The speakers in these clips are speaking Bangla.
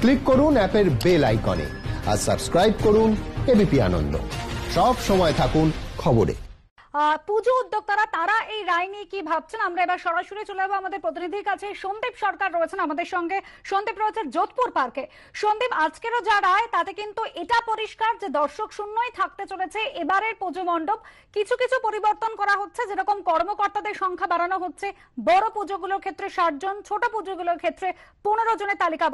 ক্লিক করুন অ্যাপের বেল আইকনে আর সাবস্ক্রাইব করুন এবিপি আনন্দ। সব সময় থাকুন খবরে। পুজো উদ্যোক্তারা তারা এই রায় নিয়ে কি ভাবছেন, আমরা এবার সরাসরি চলে যাবো আমাদের প্রতিনিধির কাছে। সন্দীপ সরকার রয়েছেন আমাদের সঙ্গে। সন্দীপ রয়েছে যোধপুর পার্কে। সন্দীপ, আজকেরও যা রায় তাতে কিন্তু এটা পরিষ্কার যে দর্শক শূন্যই থাকতে চলেছে এবারের পুজো মণ্ডপ। কিছু কিছু পরিবর্তন করা হচ্ছে, যেরকম কর্মকর্তাদের সংখ্যা বাড়ানো হচ্ছে। বড় পুজোগুলোর ক্ষেত্রে 60 জন, ছোট পুজোগুলোর ক্ষেত্রে 15 জনের তালিকা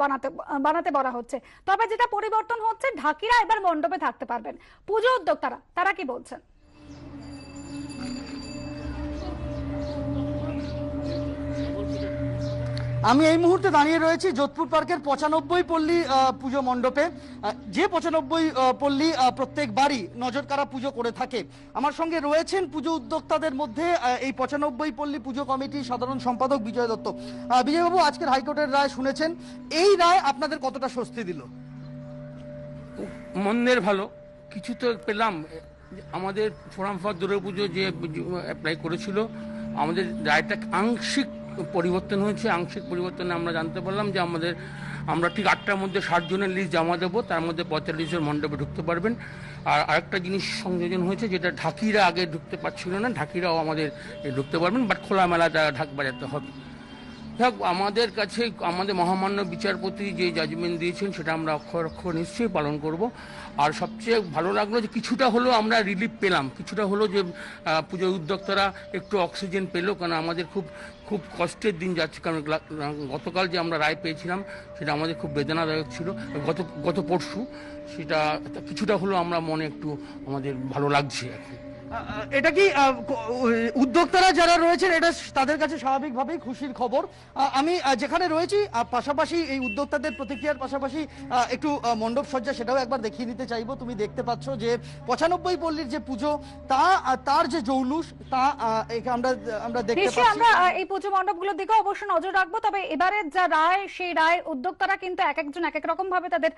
বানাতে বলা হচ্ছে। তবে যেটা পরিবর্তন হচ্ছে, ঢাকিরা এবার মণ্ডপে থাকতে পারবেন। পুজো উদ্যোক্তারা তারা কি বলছেন? আমি এই মুহূর্তে দাঁড়িয়ে রয়েছি যোধপুর পার্কের 95 পল্লী পুজো মণ্ডপে। যে 95 পল্লী প্রত্যেকবারই নজরকাড়া পুজো করে থাকে। আমার সঙ্গে রয়েছেন পুজো উদ্যোক্তাদের মধ্যে এই 95 পল্লী পুজো কমিটির সাধারণ সম্পাদক বিজয় দত্ত। বিজয়বাবু, আজকের হাইকোর্টের রায় শুনেছেন, এই রায় আপনাদের কতটা স্বস্তি দিল? মন্দের ভালো কিছু তো পেলাম। আমাদের ফোরাম ফর দুর্গাপুজো যে অ্যাপ্লাই করেছিল, আমাদের রায়টা আংশিক পরিবর্তন হয়েছে। আংশিক পরিবর্তনে আমরা জানতে পারলাম যে আমরা ঠিক 8টার মধ্যে 60 জনের লিস্ট জমা দেবো, তার মধ্যে 45 জন মণ্ডপে ঢুকতে পারবেন। আর আরেকটা জিনিস সংযোজন হয়েছে, যেটা ঢাকিরা আগে ঢুকতে পারছিল না, ঢাকিরাও আমাদের ঢুকতে পারবেন, বাট খোলামেলা ঢাক বাজাতে হবে। যাক, আমাদের কাছে আমাদের মহামান্য বিচারপতি যে জাজমেন্ট দিয়েছেন সেটা আমরা অক্ষর অক্ষর নিশ্চয়ই পালন করব। আর সবচেয়ে ভালো লাগলো যে কিছুটা হলেও আমরা রিলিফ পেলাম, কিছুটা হলো যে পুজো উদ্যোক্তারা একটু অক্সিজেন পেলো, কারণ আমাদের খুব খুব কষ্টের দিন যাচ্ছে। কারণ গতকাল যে আমরা রায় পেয়েছিলাম সেটা আমাদের খুব বেদনাদায়ক ছিল, গত পরশু। সেটা কিছুটা হলেও আমরা মনে একটু আমাদের ভালো লাগছে আর কি। এটা কি উদ্যোক্তারা যারা রয়েছেন এটা তাদের কাছে স্বাভাবিকভাবেই খুশির খবর। আমি যেখানে রয়েছি পাশাপাশি এই উদ্যোক্তাদের প্রতিক্রিয়ার পাশাপাশি একটু মণ্ডপ সজ্জা সেটাও একবার দেখিয়ে নিতে চাইবো। তুমি দেখতে পাচ্ছ যে 95 পল্লীর যে পুজো তার যে জৌলুস তা আমরা দেখতে পাচ্ছি। আমরা এই পুজো মণ্ডপগুলোর দিকে অবশ্যই নজর রাখবো। তবে এবারের যা রায়, সেই রায় উদ্যোক্তারা কিন্তু এক একজন এক এক রকম ভাবে তাদের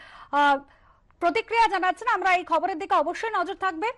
প্রতিক্রিয়া জানাচ্ছেন। আমরা এই খবরের দিকে অবশ্যই নজর থাকবে।